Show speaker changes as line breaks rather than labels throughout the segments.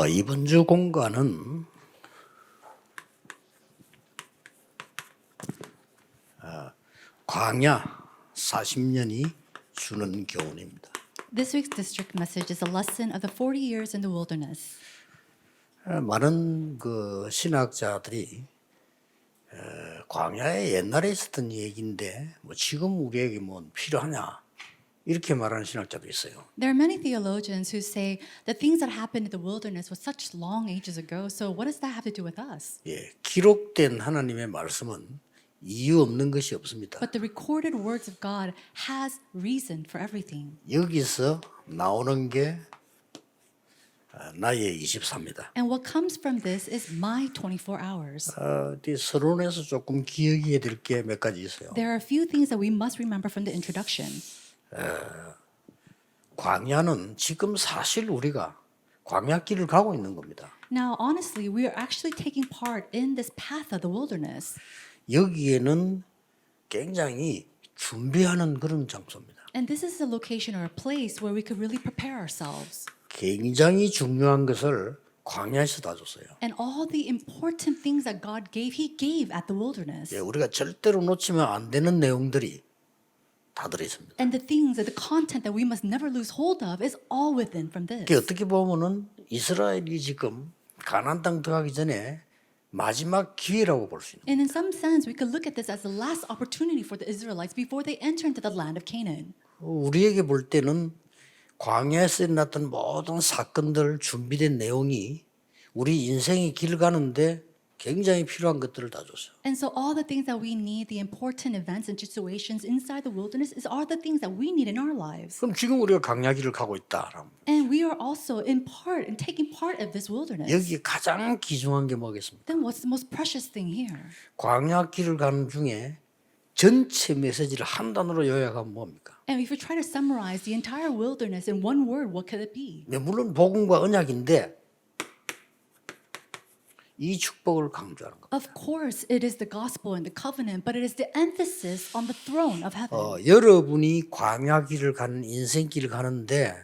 이번 주 공과는 광야 40년이 주는 교훈입니다.
This week's district message is a lesson of the 40 years in the wilderness.
많은 그 신학자들이 광야에 옛날에 있었던 얘기인데 뭐 지금 우리에게 뭐 필요하냐 이렇게 말하는 신학자도 있어요.
There are many theologians who say the things that happened in the wilderness was such long ages ago, so what does that have to do with us?
예, 기록된 하나님의 말씀은 이유 없는 것이 없습니다.
But the recorded words of God has reason for everything.
여기서 나오는 게 나의 24입니다.
And what comes from this is my 24 hours.
서론에서 조금 기억해야 될 게 몇 가지 있어요.
There are a few things that we must remember from the introduction.
광야는 지금 사실 우리가 광야길을 가고 있는 겁니다.
Now, honestly, we are actually taking part in this path of the wilderness.
여기에는 굉장히 준비하는 그런 장소입니다.
And this is a location or a place where we could really prepare ourselves.
굉장히 중요한 것을 광야에서 다 줬어요.
And all the important things that God gave, He gave at the wilderness.
예, 우리가 절대로 놓치면 안 되는 내용들이 다 들어 있습니다.
And the things, the content that we must never lose hold of is all within from this.
어떻게 보면은 이스라엘이 지금 가나안 땅 들어가기 전에 마지막 기회라고 볼 수 있는.
And in some sense, we could look at this as the last opportunity for the Israelites before they enter into the land of Canaan.
우리에게 볼 때는 광야에서 일어났던 모든 사건들 준비된 내용이 우리 인생의 길 가는데 굉장히 필요한 것들을 다 줬어요.
And so all the things that we need, the important events and situations inside the wilderness are the things that we need in our lives.
그럼 지금 우리가 광야길을 가고 있다.
And we are also in part and taking part of this wilderness.
여기 가장 귀중한 게 뭐겠습니까?
Then what's the most precious thing here?
광야길을 가는 중에 전체 메시지를 한 단어로 요약하면 뭡니까?
And if we try to summarize the entire wilderness in one word, what could it be?
네, 물론 복음과 언약인데 이 축복을 강조하는 겁니다.
Of course, it is the gospel and the covenant, but it is the emphasis on the throne of heaven.
여러분이 광야길을 가는 인생길을 가는데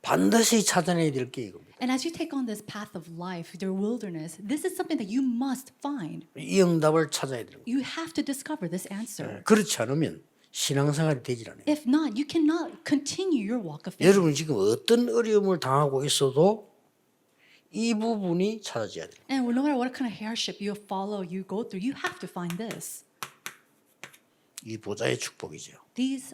반드시 찾아내야 될 게 이겁니다.
And as you take on this path of life, your wilderness, this is something that you must find.
이 응답을 찾아야 되는 거예요.
You have to discover this answer.
그렇지 않으면 신앙생활이 되질 않아요.
If not, you cannot continue your walk of faith.
여러분이 지금 어떤 어려움을 당하고 있어도 이 부분이 찾아져야 돼요.
And no matter what kind of hardship you follow, you go through, you have to find this.
이 보좌의 축복이죠.
This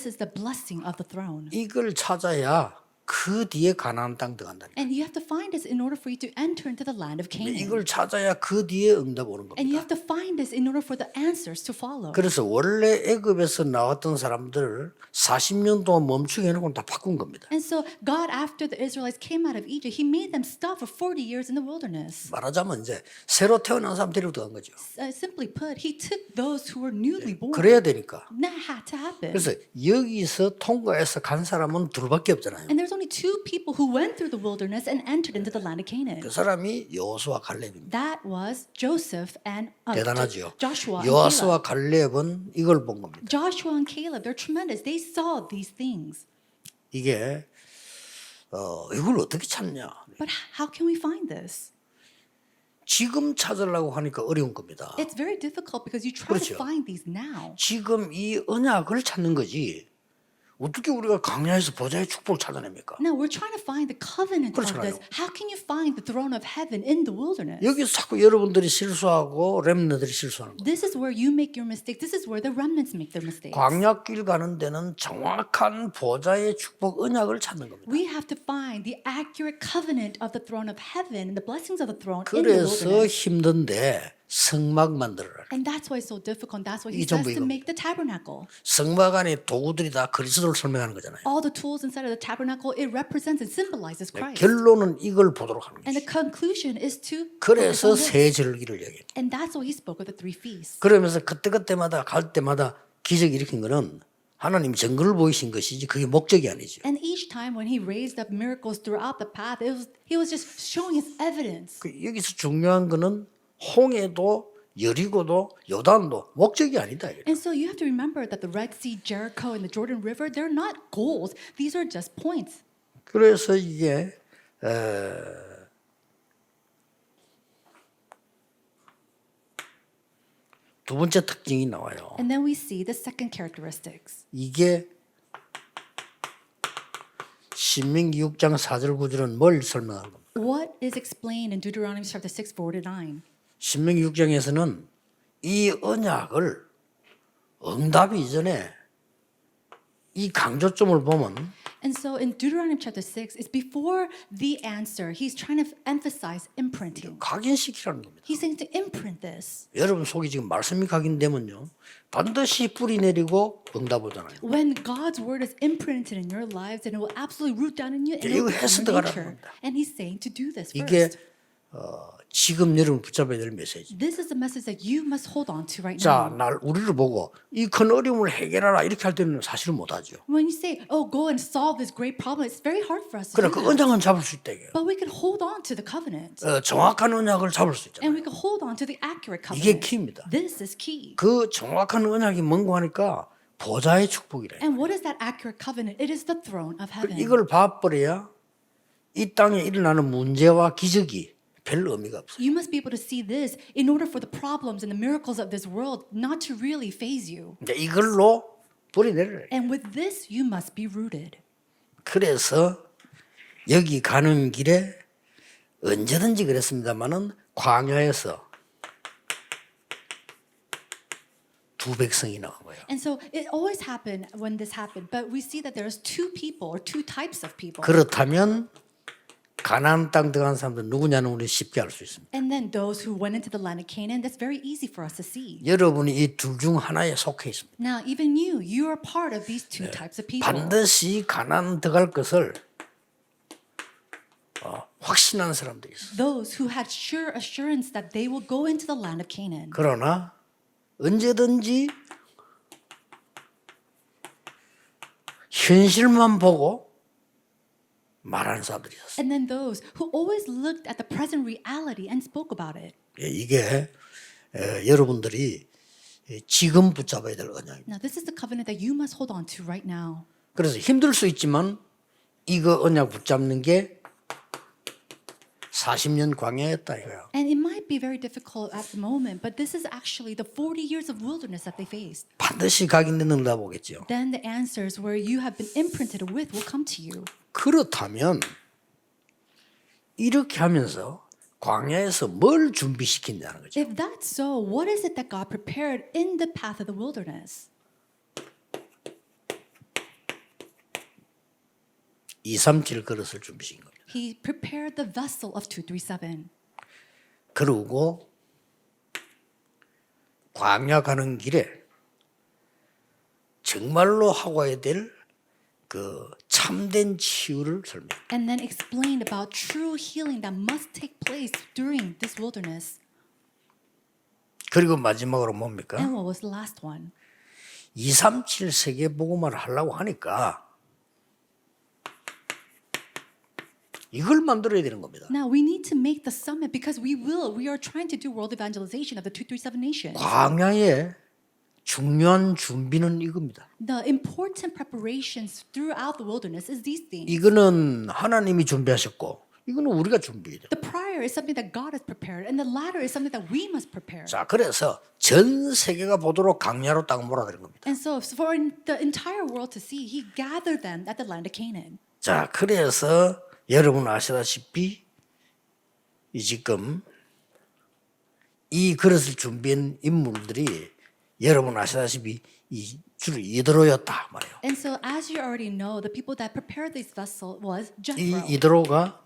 is the blessing of the throne.
이걸 찾아야 그 뒤에 가나안 땅 들어간다는 거예요.
And you have to find this in order for you to enter into the land of Canaan.
이걸 찾아야 그 뒤에 응답 오는
And you
겁니다.
have to find this in order for the answers to follow.
그래서 원래 애굽에서 나왔던 사람들을 40년 동안 멈추게 해놓고 다 바꾼 겁니다.
And so God, after the Israelites came out of Egypt, He made them stop for 40 years in the wilderness.
말하자면 이제 새로 태어난 사람 데리고 들어간 거죠.
Simply put, He took those who were newly born.
그래야 되니까.
That had to happen.
그래서 여기서 통과해서 간 사람은 둘밖에 없잖아요.
And there's only two people who went through the wilderness and entered into the land of Canaan.
그 사람이 여호수아 갈렙입니다.
That was Joseph and
대단하죠.
Joshua and Caleb.
여호수아 갈렙은 이걸 본 겁니다.
Joshua and Caleb, they're tremendous. They saw these things.
이게 이걸 어떻게 찾냐?
But how can we find this?
지금 찾으려고 하니까 어려운 겁니다.
It's very difficult because you try
그렇죠.
to find these now.
지금 이 언약을 찾는 거지. 어떻게 우리가 광야에서 보좌의 축복을 찾아냅니까?
Now we're trying to find the covenant of
그렇잖아요.
this. How can you find the throne of heaven in the wilderness?
여기서 자꾸 여러분들이 실수하고 렘너들이 실수하는 거예요.
This is where you make your mistake. This is where the remnants make their mistakes.
광야길 가는 데는 정확한 보좌의 축복 언약을 찾는 겁니다.
We have to find the accurate covenant of the throne of heaven and the blessings of the throne in the
그래서
wilderness.
힘든데 성막 만들어라.
And that's why it's so difficult. That's why He
이게
says
전부
to
이겁니다.
make the tabernacle.
성막 안에 도구들이 다 그리스도를 설명하는 거잖아요.
All the tools inside of the tabernacle, it represents and symbolizes Christ.
결론은 이걸 보도록 하는
And
거죠.
the conclusion is to focus
그래서
on this.
세 절기를 얘기해요.
And that's why He spoke of the three feasts.
그러면서 그때마다 갈 때마다 기적 일으킨 거는 하나님 증거를 보이신 것이지 그게 목적이 아니죠.
And each time when He raised up miracles throughout the path, He was just showing His evidence.
여기서 중요한 거는 홍해도 여리고도 요단도 목적이 아니다.
And so you have to remember that the Red Sea, Jericho, and the Jordan River, they're not goals. These are just points.
그래서 이게 두 번째 특징이 나와요.
And then we see the second characteristics.
이게 신명기 6장 4절 9절은 뭘 설명하는 겁니까?
What is explained in Deuteronomy chapter 6, 4-9?
신명기 6장에서는 이 언약을 응답 이전에 이 강조점을 보면
And so in Deuteronomy chapter 6, it's before the answer. He's trying to emphasize imprinting.
각인시키라는 겁니다.
He's saying to imprint this.
여러분 속에 지금 말씀이 각인되면요 반드시 뿌리 내리고 응답 오잖아요.
When God's word is imprinted in your lives, and it will absolutely root down in you and
이거
it will
해서
become your
들어가라는
nature.
겁니다.
And he's saying to do this
이게
first.
지금 여러분 붙잡아야 될 메시지.
This is the message that you must hold on to right
자,
now.
우리를 보고 이 큰 어려움을 해결하라 이렇게 할 때는 사실은 못하죠.
When you say, "Oh, go and solve this great problem," it's very hard for us to
그러나
do
그
that.
언약은 잡을 수 있다 이게요.
But we can hold on to the covenant,
정확한 언약을 잡을 수 있잖아요.
and we can hold on to the accurate
이게
covenant.
키입니다.
This is key.
그 정확한 언약이 뭔고 하니까 보좌의 축복이래.
And what is that accurate covenant? It is the throne of heaven.
이걸 봐버려야 이 땅에 일어나는 문제와 기적이 별 의미가 없어요.
You must be able to see this in order for the problems and the miracles of this world not to really faze you.
이제 이걸로 뿌리 내려라.
And with this, you must be rooted.
그래서 여기 가는 길에 언제든지 그랬습니다마는 광야에서 두 백성이 나온 거예요.
And so it always happened when this happened, but we see that there's two people or two types of people.
그렇다면 가나안 땅 들어간 사람들 누구냐는 우리 쉽게 알 수 있습니다.
And then those who went into the land of Canaan, that's very easy for us to see.
여러분이 이 둘 중 하나에 속해 있습니다.
Now, even you are part of these two types of people.
반드시 가나안 들어갈 것을 확신하는 사람들이 있어요.
Those who had sure assurance that they will go into the land of Canaan.
그러나 언제든지 현실만 보고 말하는 사람들이 있었어요.
And then those who always looked at the present reality and spoke about it.
이게 여러분들이 지금 붙잡아야 될 언약입니다.
Now, this is the covenant that you must hold on to right now.
그래서 힘들 수 있지만 이거 언약 붙잡는 게 40년 광야였다 이거야.
And it might be very difficult at the moment, but this is actually the 40 years of wilderness that they faced.
반드시 각인된 응답 오겠죠.
Then the answers where you have been imprinted with will come to you.
그렇다면 이렇게 하면서 광야에서 뭘 준비시킨다는 거죠.
If that's so, what is it that God prepared in the path of the wilderness?
237 그릇을 준비시킨 겁니다.
He prepared the vessel of 237.
그리고 광야 가는 길에 정말로 하고 가야 될 그 참된 치유를 설명해요.
And then explained about true healing that must take place during this wilderness.
그리고 마지막으로 뭡니까?
And what was the last one?
237 세계복음화를 하려고 하니까 이걸 만들어야 되는 겁니다.
Now we need to make the summit because we are trying to do world evangelization of the 237 nations.
광야의 중요한 준비는 이겁니다.
The important preparations throughout the wilderness is these things.
이거는 하나님이 준비하셨고 이거는 우리가 준비해야 돼요.
The prior is something that God has prepared, and the latter is something that we must prepare.
자, 그래서 전 세계가 보도록 광야로 딱 몰아들인 겁니다.
And so for the entire world to see, He gathered them at the land of Canaan.
자, 그래서 여러분 아시다시피 이 지금 이 그릇을 준비한 인물들이 여러분 아시다시피 이 주로 이드로였다 말이에요.
And so, as you already know, the people that prepared this vessel was
이
Jethro.
이드로가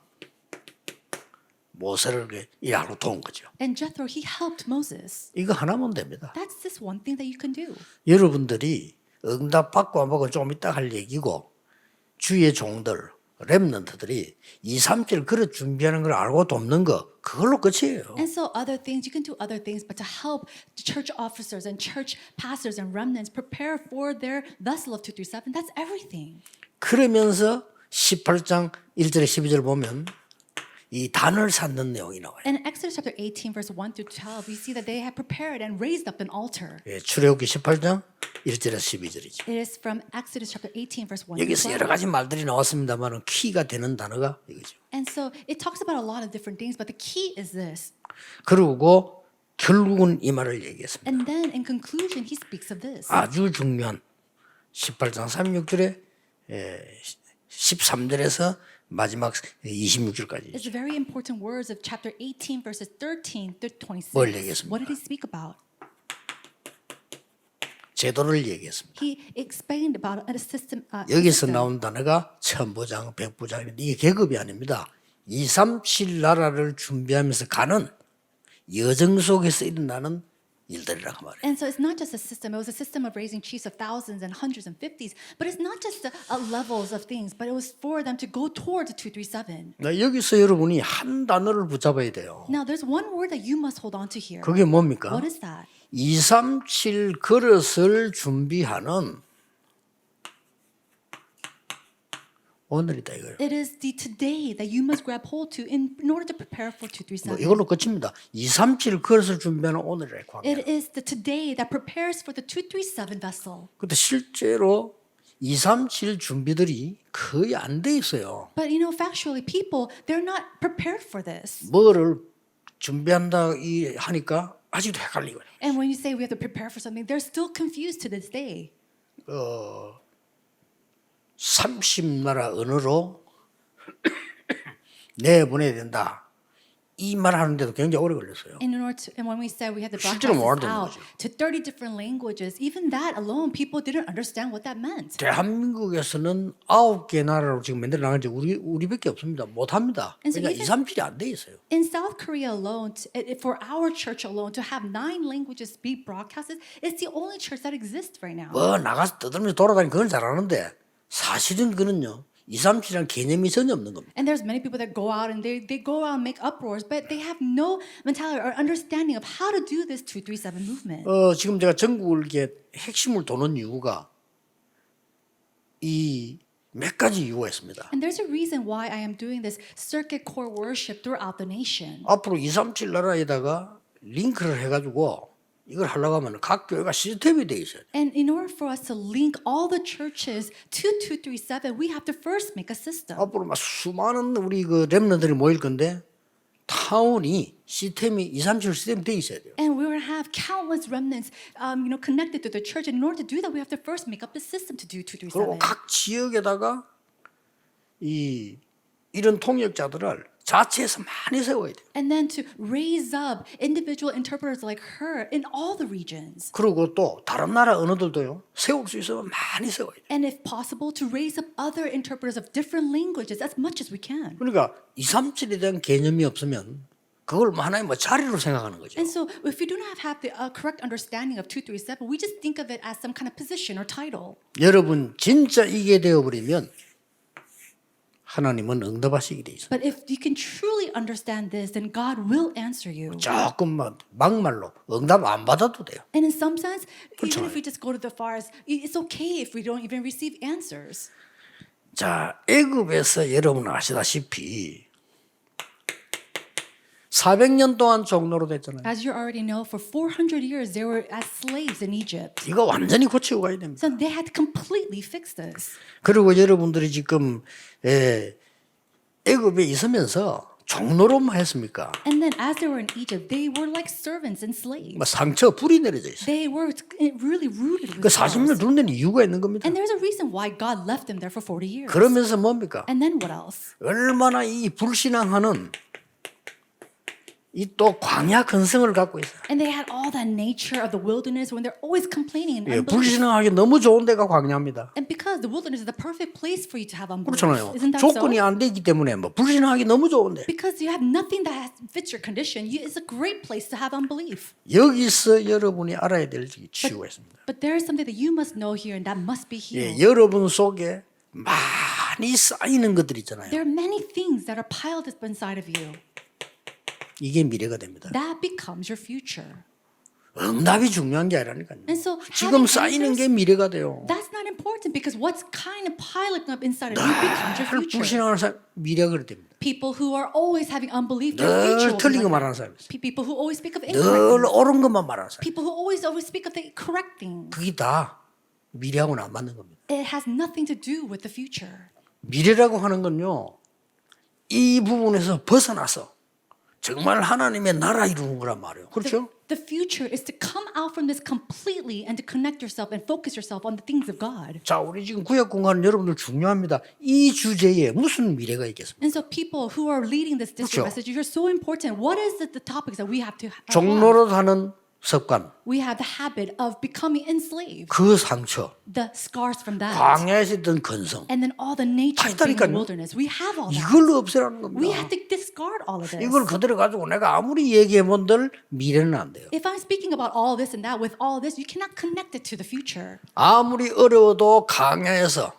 모세를 일하러 도운 거죠.
And Jethro, he helped Moses.
이거 하나면 됩니다.
That's just one thing that you can do.
여러분들이 응답 받고 안 받고 조금 이따 할 얘기고 주의 종들 렘넌트들이 237 그릇 준비하는 걸 알고 돕는 거 그걸로 끝이에요.
And so other things, you can do other things, but to help church officers and church pastors and remnants prepare for their vessel of 237, that's everything.
그러면서 18장 1절에 12절 보면 이 단을 쌓는 내용이 나와요.
In Exodus chapter 18, verse 1 through 12, we see that they had prepared and raised up an altar.
예, 출애굽기 18장 1절에서 12절이죠.
It is from Exodus chapter 18, verse 1
여기서
through
여러
12.
가지 말들이 나왔습니다만 키가 되는 단어가 이거죠.
And so it talks about a lot of different things, but the key is this.
그리고 결국은 이 말을 얘기했습니다.
And then in conclusion, he speaks of this.
아주 중요한 18장 36절에 13절에서 마지막 26절까지.
It's very important words of chapter 18, verses 13 through 26.
뭘 얘기했습니까?
What did he speak about?
제도를 얘기했습니다.
He explained about a system.
여기서 나온 단어가 천부장, 백부장인데 이게 계급이 아닙니다. 2, 3, 7 나라를 준비하면서 가는 여정 속에서 일어나는 일들이라고 말해요.
And so it's not just a system. It was a system of raising chiefs of thousands and hundreds and fifties. But it's not just levels of things, but it was for them to go towards 237.
여기서 여러분이 한 단어를 붙잡아야 돼요.
Now there's one word that you must hold on to here.
그게 뭡니까?
What is that?
2, 3, 7 그릇을 준비하는 오늘이다 이거예요.
It is the today that you must grab hold to in order to prepare for 237.
이걸로 끝입니다. 2, 3, 7 그릇을 준비하는 오늘의 광야.
It is the today that prepares for the 237 vessel.
근데 실제로 2, 3, 7 준비들이 거의 안 돼 있어요.
But you know, factually, people, they're not prepared for this.
뭐를 준비한다 이 하니까 아직도 헷갈리고.
And when you say we have to prepare for something, they're still confused to this day.
30나라 언어로 내보내야 된다. 이 말 하는데도 굉장히 오래 걸렸어요.
And when we said we had to
실제로
broadcast
뭐
this
알아듣는
out
거죠.
to 30 different languages, even that alone, people didn't understand what that meant.
대한민국에서는 9개 나라로 지금 만들어 나간 지 우리밖에 없습니다. 못 합니다.
And so
그러니까 2,
even-
3, 7이 안 돼 있어요.
In South Korea alone, for our church alone, to have 9 languages be broadcasted, it's the only church that exists right now.
뭐 나가서 떠들면서 돌아다니는 그건 잘하는데 사실은 그는요. 2, 3, 7이라는 개념이 전혀 없는 겁니다.
And there's many people that go out and they go out and make uproars, but they have no mentality or understanding of how to do this 237 movement.
지금 제가 전국을 이렇게 핵심을 도는 이유가 이 몇 가지 이유가 있습니다.
And there's a reason why I am doing this circuit core worship throughout the nation.
앞으로 2, 3, 7 나라에다가 링크를 해가지고 이걸 하려고 하면 각 교회가 시스템이 돼 있어요.
And in order for us to link all the churches to 237, we have to first make a system.
앞으로 막 수많은 우리 그 렘너들이 모일 건데 타운이 시스템이 2, 3, 7 시스템이 돼 있어야 돼요.
And we're going to have countless remnants, connected to the church. And in order to do that, we have to first make up the system to do
그리고
237.
각 지역에다가 이런 통역자들을 자체에서 많이 세워야 돼요.
And then to raise up individual interpreters like her in all the regions.
그리고 또 다른 나라 언어들도요. 세울 수 있으면 많이 세워야 돼요.
And if possible, to raise up other interpreters of different languages as much as we can.
그러니까 2, 3, 7에 대한 개념이 없으면 그걸 하나의 뭐 자리로 생각하는 거죠.
And so if we do not have the correct understanding of 237, we just think of it as some kind of position or title.
여러분 진짜 이게 되어버리면 하나님은 응답하시게 돼 있어요.
But if you can truly understand this, then God will answer you.
조금만 막말로 응답 안 받아도 돼요.
And in some sense,
그렇죠.
even if we just go to the far, it's okay if we don't even receive answers.
자, 애굽에서 여러분 아시다시피 400년 동안 종로로 됐잖아요.
As you already know, for 400 years, they were as slaves in Egypt.
이거 완전히 고치고 가야 됩니다.
So they had to completely fix this.
그리고 여러분들이 지금 애굽에 있으면서 종로로만 했습니까?
And then as they were in Egypt, they were like servants and slaves.
뭐 상처 불이 내려져 있어요.
They were really rooted
그
with
40년
scars.
두는 데는 이유가 있는 겁니다.
And there's a reason why God left them there for 40 years.
그러면서 뭡니까?
And then what else?
얼마나 이 불신앙하는 이 또 광야 근성을 갖고 있어요.
And they had all that nature of the wilderness when they're always complaining and
예,
unbelief.
불신앙하기 너무 좋은 데가 광야입니다.
And because the wilderness is the perfect place for you to have unbelief.
그렇잖아요.
Isn't that
조건이
so?
안 되기 때문에 뭐 불신앙하기 너무 좋은데
Because you have nothing that fits your condition, it's a great place to have unbelief.
여기서 여러분이 알아야 될 치유가 있습니다.
But there is something that you must know here, and that must be
예,
healed.
여러분 속에 많이 쌓이는 것들 있잖아요.
There are many things that are piled up inside of you.
이게 미래가 됩니다.
That becomes your future.
응답이 중요한 게 아니라니까요.
And so
지금
having
쌓이는
answers,
게 미래가 돼요.
that's not important. important because what's kind of piling up inside of you becomes your
늘
future.
불신하는 사람 미래가 그렇게 됩니다.
People who are always having unbelief, their future
늘
will be
틀린 거
like
말하는
that.
사람이 있어요.
People who always speak of
늘
incorrect things.
옳은 것만 말하는 사람.
People who always speak of the correct things.
그게 다 미래하고는 안 맞는 겁니다.
It has nothing to do with the future.
미래라고 하는 건요, 이 부분에서 벗어나서 정말 하나님의 나라 이루는 거란 말이에요. 그렇죠?
The future is to come out from this completely and to connect yourself and focus yourself on the things of God.
자, 우리 지금 구역공과는 여러분들 중요합니다. 이 주제에 무슨 미래가 있겠습니까?
And so people who are leading this district
그렇죠.
message, you're so important. What is the topics that we have to have?
종로로 하는 습관,
We have the habit of becoming enslaved.
그 상처,
The scars from that.
광야에서 있던 건성,
And then all the nature of being in
있다니까요.
the wilderness. We have all that.
이걸 없애라는
We
겁니다.
have to discard all of this.
이걸 그대로 가지고 내가 아무리 얘기해본들 미래는 안 돼요.
If I'm speaking about all this and that with all this, you cannot connect it to the future.
아무리 어려워도 강야에서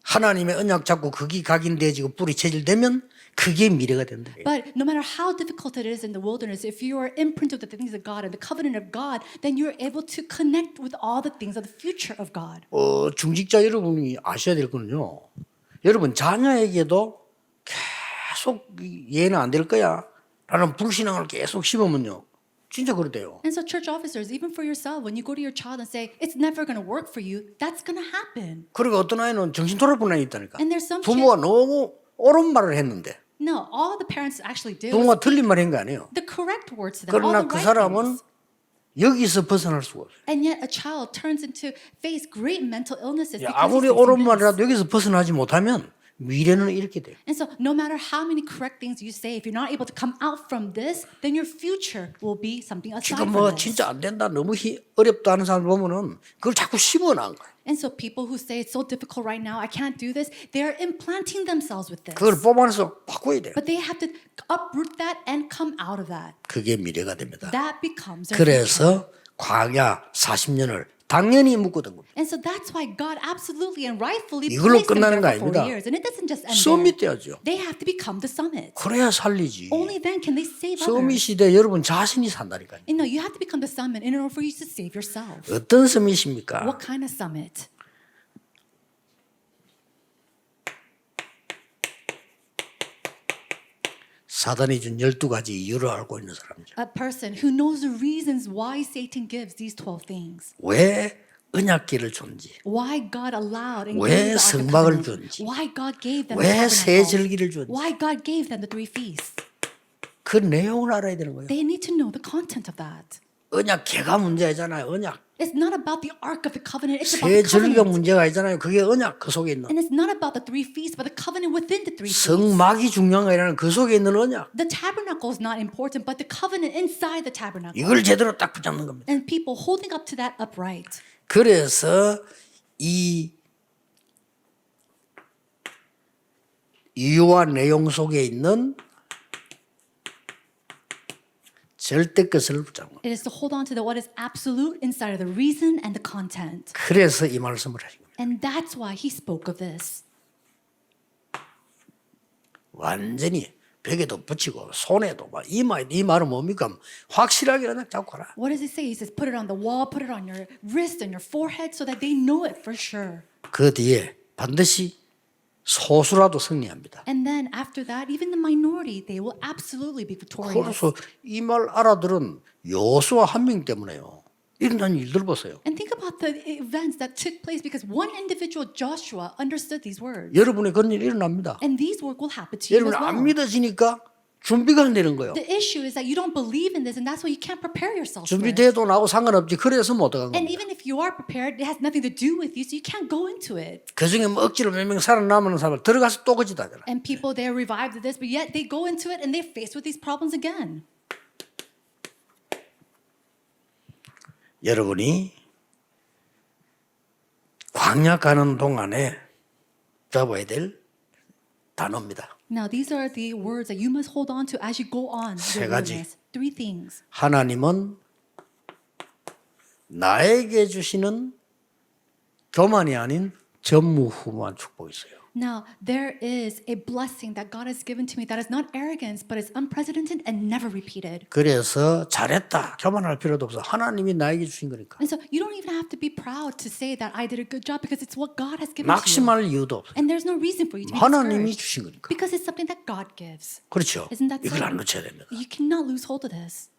하나님의 언약 잡고 거기 각인되어지고 뿌리 체질되면 그게 미래가 된다.
But no matter how difficult it is in the wilderness, if you are imprinted with the things of God and the covenant of God, then you're able to connect with all the things of the future of God.
중직자 여러분이 아셔야 될 거는요. 여러분 자녀에게도 계속 얘는 안 될 거야 라는 불신앙을 계속 심으면요. 진짜 그렇대요.
And so church officers, even for yourself, when you go to your child and say, it's never going to work for you, that's going to happen.
그리고 어떤 아이는 정신 돌아본 아이 있다니까.
And there's some
부모가 너무 옳은 말을 했는데
No, all the parents actually did was
부모가 틀린 말 한 거 아니에요.
the correct words to them, all
그러나
the
그
right
사람은
things.
여기서 벗어날 수가 없어요.
And yet a child turns into face great mental illnesses because
아무리
he's facing
옳은
this.
말이라도 여기서 벗어나지 못하면 미래는 이렇게 돼요.
And so no matter how many correct things you say, if you're not able to come out from this, then your future will be something aside
지금
from
뭐
this.
진짜 안 된다, 너무 어렵다 하는 사람 보면은 그걸 자꾸 심어놓은 거예요.
And so people who say it's so difficult right now, I can't do this, they're implanting themselves with this.
그걸 뽑아내서 바꿔야 돼요.
But they have to uproot that and come out of that.
그게 미래가 됩니다.
That becomes their future.
그래서 광야 40년을 당연히 묶어둔 겁니다.
And so that's why God absolutely and rightfully
이걸로
placed them
끝나는 거
there for 4
아닙니다.
years. And it doesn't just end
서밋
there.
돼야죠.
They have to become the summit.
그래야 살리지.
Only then can they save
서밋
others.
시대 여러분 자신이 산다니까요.
And no, you have to become the summit in order for you to save yourself.
어떤 서밋입니까?
What kind of summit?
사단이 준 12가지 이유를 알고 있는 사람이죠.
A person who knows the reasons why Satan gives these 12 things.
왜 언약궤를 줬는지,
Why God allowed and
왜
gave the Ark of
성막을
Covenant.
줬는지,
Why God gave them
왜
the
새
tabernacle.
절기를 줬는지
Why God gave them the 3 feasts.
그 내용을 알아야 되는 거예요.
They need to know the content of that.
언약궤가 문제잖아요. 언약.
It's not about the Ark of the Covenant. It's
새
about the
절기가
covenant.
문제가 아니잖아요. 그게 언약 그 속에 있는.
And it's not about the 3 feasts, but the covenant within the 3 feasts.
성막이 중요한 게 아니라 그 속에 있는 언약.
The tabernacle is not important, but the covenant inside the tabernacle.
이걸 제대로 딱 붙잡는 겁니다.
And people holding up to that upright.
그래서 이 이유와 내용 속에 있는 절대 것을 붙잡는 겁니다.
It is to hold on to what is absolute inside of the reason and the content.
그래서 이 말씀을 하신 겁니다.
And that's why he spoke of this.
완전히 벽에도 붙이고 손에도 막 이 말은 뭡니까? 확실하게 그냥 잡고 가라.
What does he say? He says, put it on the wall, put it on your wrist and your forehead so that they know it for sure.
그 뒤에 반드시 소수라도 승리합니다.
And then after that, even the minority, they will absolutely be victorious.
그래서 이 말 알아들은 여호수아 한 명 때문에요. 일어난 일들 보세요.
And think about the events that took place because one individual, Joshua, understood these words.
여러분의 그런 일이 일어납니다.
And these words will happen to you
여러분
as well.
안 믿어지니까 준비가 안 되는 거예요.
The issue is that you don't believe in this, and that's why you can't prepare yourself for it.
준비돼도 나하고 상관없지. 그래서 못 들어간
And
겁니다.
even if you are prepared, it has nothing to do with you, so you can't go into it.
그 중에 뭐 억지로 몇 명 살아남는 사람 들어가서 또 거짓하잖아.
And people, they're revived of this, but yet they go into it and they're faced with these problems again.
여러분이 광야 가는 동안에 잡아야 될 단어입니다.
Now, these are the words that you must hold on to as you go on.
세
your
가지.
wilderness. 3 things.
하나님은 나에게 주시는 교만이 아닌 전무후무한 축복이 있어요.
Now, there is a blessing that God has given to me that is not arrogance, but is unprecedented and never repeated.
그래서 잘했다 교만할 필요도 없어. 하나님이 나에게 주신 거니까.
And so you don't even have to be proud to say that I did a good job because it's what God has given to you.
낙심할 이유도 없어.
And there's no reason for you to be
하나님이
discouraged
주신 거니까.
because it's something that God gives.
그렇죠.
Isn't that
이걸
so?
안 놓쳐야 됩니다.
You cannot lose hold of this.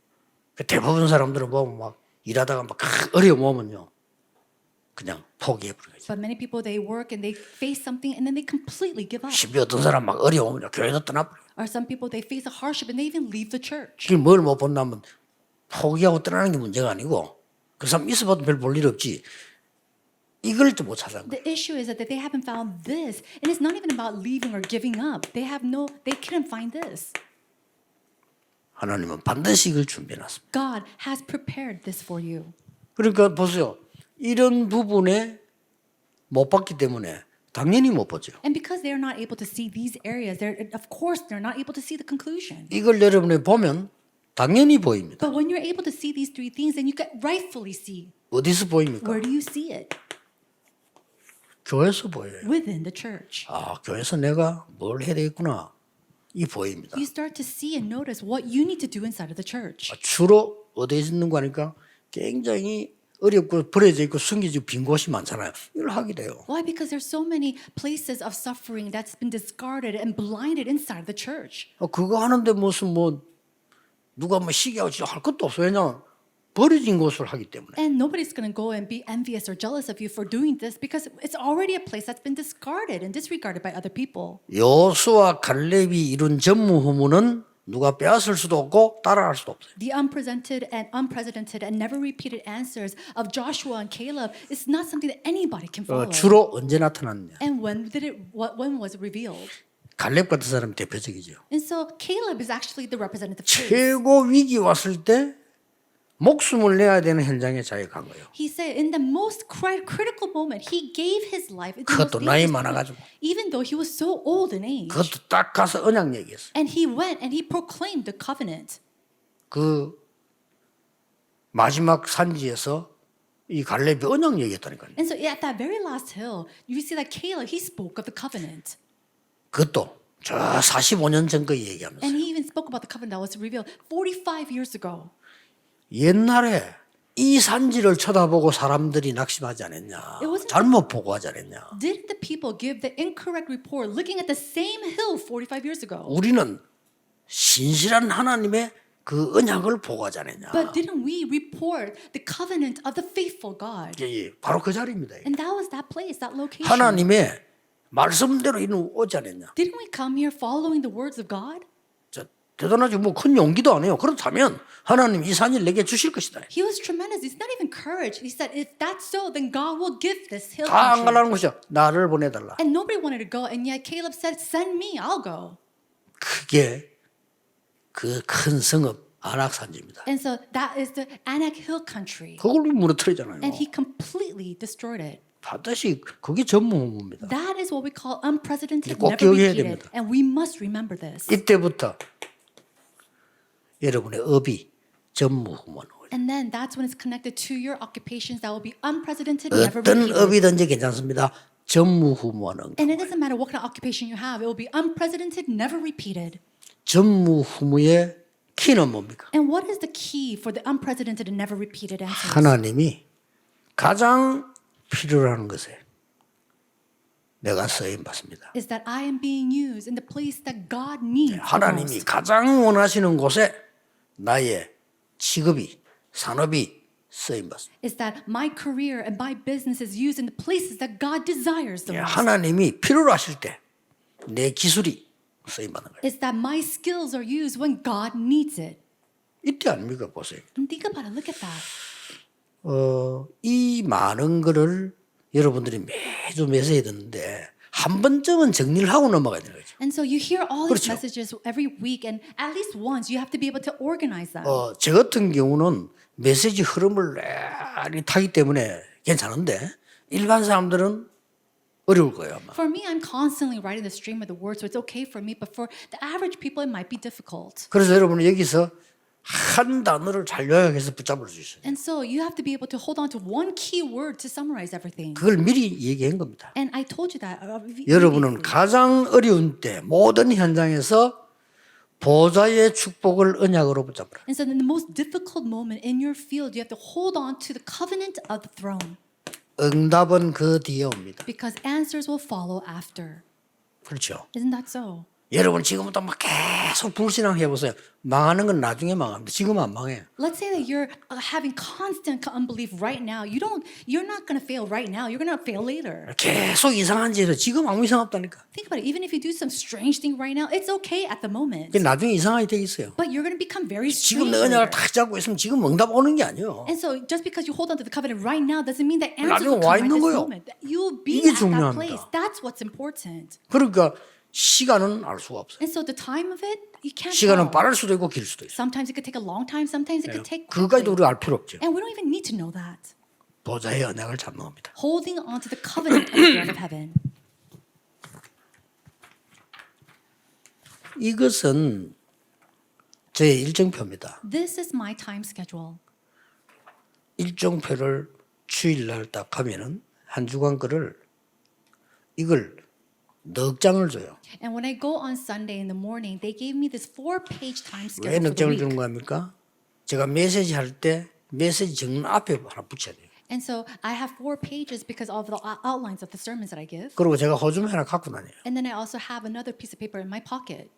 대부분 사람들은 보면 막 일하다가 막 어려움 오면요. 그냥 포기해버리죠.
But many people, they work and they face something and then they completely give up.
심지어 어떤 사람 막 어려움 오면 교회도 떠나버려요.
Or some people, they face a hardship and they even leave the church.
그게 뭘 못 본다면 포기하고 떠나는 게 문제가 아니고 그 사람 있어봐도 별 볼 일 없지. 이걸 또 못 찾아간 거예요.
The issue is that they haven't found this. And it's not even about leaving or giving up. They couldn't find this.
하나님은 반드시 이걸 준비해놨습니다.
God has prepared this for you.
그러니까 보세요. 이런 부분에 못 봤기 때문에 당연히 못 보죠.
And because they're not able to see these areas, of course they're not able to see the conclusion.
이걸 여러분이 보면 당연히 보입니다.
But when you're able to see these three things, then you can rightfully see.
어디서 보입니까?
Where do you see it?
교회에서 보여요.
Within the church.
아, 교회에서 내가 뭘 해야 되겠구나. 이 보입니다.
You start to see and notice what you need to do inside of the church.
주로 어디에 있는 거 하니까 굉장히 어렵고 버려져 있고 숨겨지고 빈 곳이 많잖아요. 이걸 하게 돼요.
Why? Because there's so many places of suffering that's been discarded and blinded inside the church.
그거 하는데 무슨 뭐 누가 뭐 시기하고 할 것도 없어요. 왜냐 버려진 곳을 하기 때문에.
And nobody's going to go and be envious or jealous of you for doing this because it's already a place that's been discarded and disregarded by other people.
여호수아 갈렙이 이룬 전무후무는 누가 빼앗을 수도 없고 따라할 수도 없어요.
The unprecedented and never repeated answers of Joshua and Caleb is not something that anybody can follow.
주로 언제 나타났냐?
And when was it revealed?
갈렙 같은 사람이 대표적이죠.
And so Caleb is actually the representative case.
최고 위기 왔을 때 목숨을 내야 되는 현장에 자기가 간 거예요.
He said in the most critical moment, he gave his life.
그것도 나이 많아가지고.
Even though he was so old in age.
그것도 딱 가서 언약 얘기했어.
And he went and he proclaimed the covenant.
그 마지막 산지에서 이 갈렙이 언약 얘기했다니까요.
And so at that very last hill, you see that Caleb, he spoke of the covenant.
그것도 저 45년 전 거 얘기하면서.
And he even spoke about the covenant that was revealed 45 years ago.
옛날에 이 산지를 쳐다보고 사람들이 낙심하지 않았냐? 잘못 보고하지 않았냐?
Didn't the people give the incorrect report looking at the same hill 45 years ago?
우리는 신실한 하나님의 그 언약을 보고하지 않았냐?
But didn't we report the covenant of the faithful God?
예, 바로 그 자리입니다.
And that was that place, that location.
하나님의 말씀대로 이는 오지 않았냐?
Didn't we come here following the words of God?
대단하지 뭐 큰 용기도 안 해요. 그렇다면 하나님 이 산을 내게 주실 것이다.
He was tremendous. He's not even courage. He said, if that's so, then God will give this hill
다 안
country.
가려는 것이야. 나를 보내달라.
And nobody wanted to go, and yet Caleb said, send me, I'll go.
그게 그 큰 성읍 아낙산지입니다.
And so that is the Anak Hill country.
그걸 무너뜨리잖아요.
And he completely destroyed it.
반드시 그게 전무후무입니다.
That is what we call unprecedented,
꼭
never
기억해야
repeated.
됩니다.
And we must remember this.
이때부터 여러분의 업이 전무후무는
And then that's when it's connected to your occupations that will be unprecedented, never
어떤
repeated.
업이든지 괜찮습니다. 전무후무하는
And it doesn't matter what kind of occupation you have, it will be unprecedented, never repeated.
전무후무의 키는 뭡니까?
And what is the key for the unprecedented and never repeated answers?
하나님이 가장 필요로 하는 것에 내가 쓰임 받습니다.
Is that I am being used in the place that God needs the
하나님이
most.
가장 원하시는 곳에 나의 직업이 산업이 쓰임 받습니다.
Is that my career and my business is used in the places that God desires the most.
하나님이 필요로 하실 때 내 기술이 쓰임 받는 거예요.
Is that my skills are used when God needs it.
이때 아닙니까? 보세요.
And think about it. Look at that.
이 많은 거를 여러분들이 매주 메시지 듣는데 한 번쯤은 정리를 하고 넘어가야 되는 거죠.
And so you hear all these
그렇죠.
messages every week, and at least once you have to be able to organize them.
저 같은 경우는 메시지 흐름을 많이 타기 때문에 괜찮은데 일반 사람들은 어려울 거예요. 아마.
For me, I'm constantly writing the stream of the word, so it's okay for me. But for the average people, it might be difficult.
그래서 여러분은 여기서 한 단어를 잘 요약해서 붙잡을 수 있어요.
And so you have to be able to hold on to one key word to summarize everything.
그걸 미리 얘기한 겁니다.
And I told you that.
여러분은 가장 어려운 때 모든 현장에서 보좌의 축복을 언약으로 붙잡으라.
And so in the most difficult moment in your field, you have to hold on to the covenant of the throne.
응답은 그 뒤에 옵니다.
Because answers will follow after.
그렇죠.
Isn't that so?
여러분 지금부터 막 계속 불신앙 해보세요. 망하는 건 나중에 망합니다. 지금은 안 망해요.
Let's say that you're having constant unbelief right now. You're not going to fail right now. You're going to fail later.
계속 이상한 짓을 지금 아무 이상 없다니까.
Think about it. Even if you do some strange thing right now, it's okay at the moment.
나중에 이상하게 돼 있어요.
But you're going to become very
지금
strange
내 언약을
later.
딱 잡고 있으면 지금 응답 오는 게 아니에요.
And so just because you hold on to the covenant right now doesn't mean that answers
나중에
will
와
come right
있는
this
거예요.
moment. You'll be
이게
at that
중요합니다.
place. That's what's important.
그러니까 시간은 알 수가 없어요.
And so the time of it, you can't
시간은
tell.
빠를 수도 있고 길 수도 있어요.
Sometimes it could take a long time. Sometimes it could take
그까지도
quickly.
우리가 알 필요 없죠.
And we don't even need to know that.
보좌의 언약을 잡는 겁니다.
Holding on to the covenant of the throne of heaven.
이것은 제 일정표입니다.
This is my time schedule.
일정표를 주일날 딱 하면은 한 주간 거를 이걸 넉 장을 줘요.
And when I go on Sunday in the morning, they gave me this 4-page time
왜
schedule for
넉
the
장을
week.
주는 겁니까? 제가 메시지 할 때 메시지 적는 앞에 하나 붙여야 돼요.
And so I have 4 pages because of the outlines of the sermons that I give.
그리고 제가 호좀 하나 갖고 다녀요.
And then I also have another piece of paper in my pocket.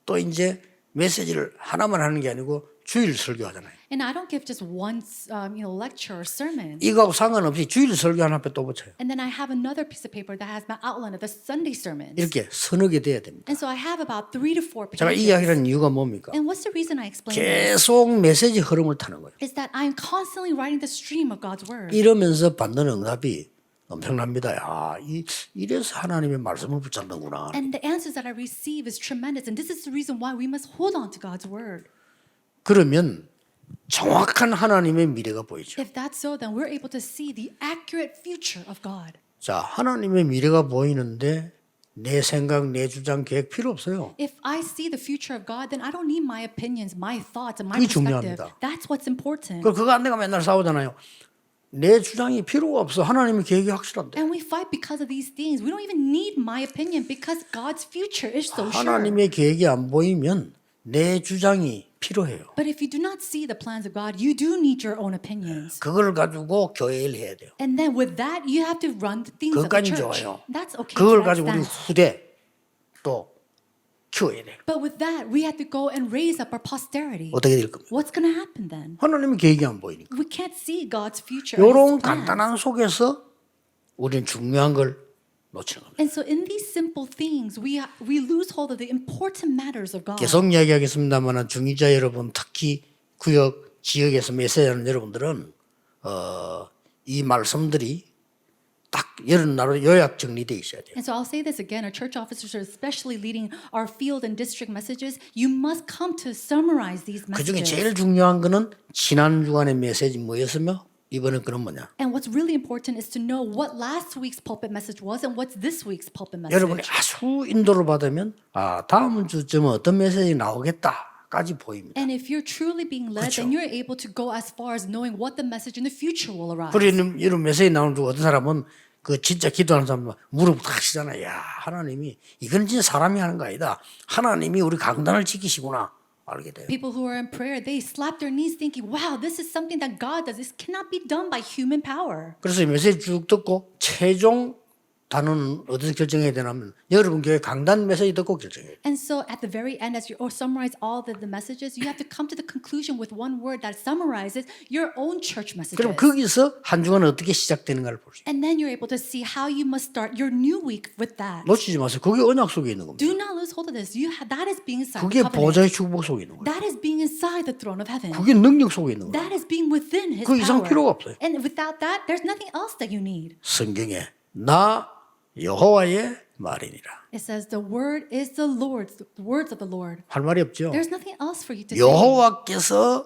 또 이제 메시지를 하나만 하는 게 아니고 주일 설교하잖아요.
And I don't give just one lecture or sermon.
이거하고 상관없이 주일 설교 하나 앞에 또 붙여요.
And then I have another piece of paper that has my outline of the Sunday sermons.
이렇게 서너 개 돼야 됩니다.
And so I have about 3 to 4
제가 이
pages.
이야기하는 이유가 뭡니까?
And what's the reason I explain this?
계속 메시지 흐름을 타는 거예요.
Is that I'm constantly writing the stream of God's word.
이러면서 받는 응답이 엄청납니다. 야, 이래서 하나님의 말씀을 붙잡는구나.
And the answers that I receive is tremendous. And this is the reason why we must hold on to God's word.
그러면 정확한 하나님의 미래가 보이죠.
If that's so, then we're able to see the accurate future of God.
자, 하나님의 미래가 보이는데 내 생각, 내 주장, 계획 필요 없어요.
If I see the future of God, then I don't need my opinions, my thoughts, and my
그게
perspective.
중요합니다.
That's what's important.
그거 안 내가 맨날 싸우잖아요. 내 주장이 필요가 없어. 하나님의 계획이 확실한데.
And we fight because of these things. We don't even need my opinion because God's future is so sure.
하나님의 계획이 안 보이면 내 주장이 필요해요.
But if you do not see the plans of God, you do need your own opinions.
그걸 가지고 교회를 해야 돼요.
And then with that, you have to run the things of the
그것까지
church.
좋아요.
That's okay.
그걸
to that
가지고 우리
extent.
후대 또 키워야 돼요.
But with that, we have to go and raise up our posterity.
어떻게 될 겁니까?
What's going to happen then?
하나님의 계획이 안 보이니까.
We can't see God's future.
이런
and His plans.
간단한 속에서 우리는 중요한 걸 놓치는 겁니다.
And so in these simple things, we lose hold of the important matters of God.
계속 이야기하겠습니다만 중위자 여러분, 특히 구역 지역에서 메시지하는 여러분들은 이 말씀들이 딱 이런 나로 요약 정리되어 있어야 돼요.
And so I'll say this again, our church officers are especially leading our field and district messages. You must come to summarize these
그 중에
messages.
제일 중요한 거는 지난 주간의 메시지 뭐였으며 이번엔 그런 뭐냐.
And what's really important is to know what last week's pulpit message was and what's this week's pulpit message.
여러분이 아주 인도를 받으면 다음 주쯤은 어떤 메시지 나오겠다까지 보입니다.
And if you're truly being led,
그렇죠.
then you're able to go as far as knowing what the message in the future will arise.
그리고 이런 메시지 나오는 중 어떤 사람은 그 진짜 기도하는 사람은 무릎 탁 치잖아요. 야, 하나님이 이건 진짜 사람이 하는 거 아니다. 하나님이 우리 강단을 지키시구나. 알게 돼요.
People who are in prayer, they slap their knees thinking, wow, this is something that God does. This cannot be done by human power.
그래서 이 메시지 쭉 듣고 최종 단어는 어디서 결정해야 되냐면 여러분 교회 강단 메시지 듣고 결정해요.
And so at the very end, as you summarize all the messages, you have to come to the conclusion with one word that summarizes your own church messages.
그럼 거기서 한 주간은 어떻게 시작되는가를 볼 수 있어요.
And then you're able to see how you must start your new week with that.
놓치지 마세요. 그게 언약 속에 있는 겁니다.
Do not lose hold of this. That is being inside
그게
the covenant.
보좌의 축복 속에 있는 거예요.
That is being inside the throne of heaven.
그게 능력 속에 있는 거예요.
That is being within His
그 이상
power.
필요가 없어요.
And without that, there's nothing else that you need.
성경에 나 여호와의 말이니라.
It says the word is the Lord's, the words of the Lord.
할 말이 없죠.
There's nothing else for you to say.
여호와께서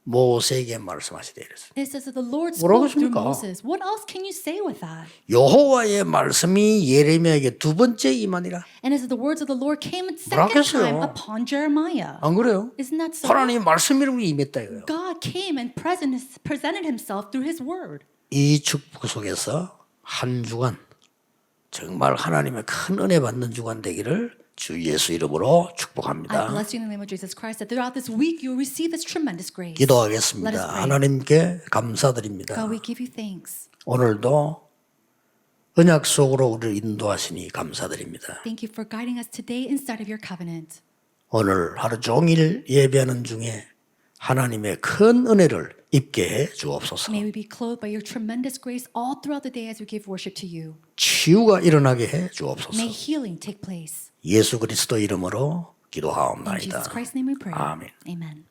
모세에게 말씀하시되 이랬어요.
It says that the Lord
뭐라고
spoke through
하십니까?
Moses. What else can you say with that?
여호와의 말씀이 예레미야에게 두 번째 임하니라.
And as the words of the Lord came a
뭐라고
second time
했어요?
upon Jeremiah.
안 그래요?
Isn't that so?
하나님 말씀이라고 임했다 이거예요.
God came and presented himself through his word.
이 축복 속에서 한 주간 정말 하나님의 큰 은혜 받는 주간 되기를 주 예수 이름으로
I
축복합니다.
bless you in the name of Jesus Christ that throughout this week you will receive this tremendous grace. Let us
기도하겠습니다.
pray.
하나님께 감사드립니다.
God, we give you thanks.
오늘도 언약 속으로 우리를 인도하시니 감사드립니다.
Thank you for guiding us today inside of your covenant.
오늘 하루 종일 예배하는 중에 하나님의 큰 은혜를 입게 해 주옵소서.
May we be clothed by your tremendous grace all throughout the day as we give worship to you.
치유가 일어나게 해 주옵소서.
May healing take place.
예수 그리스도 이름으로
In
기도하옵나이다.
Jesus Christ's name we pray.
아멘.
Amen.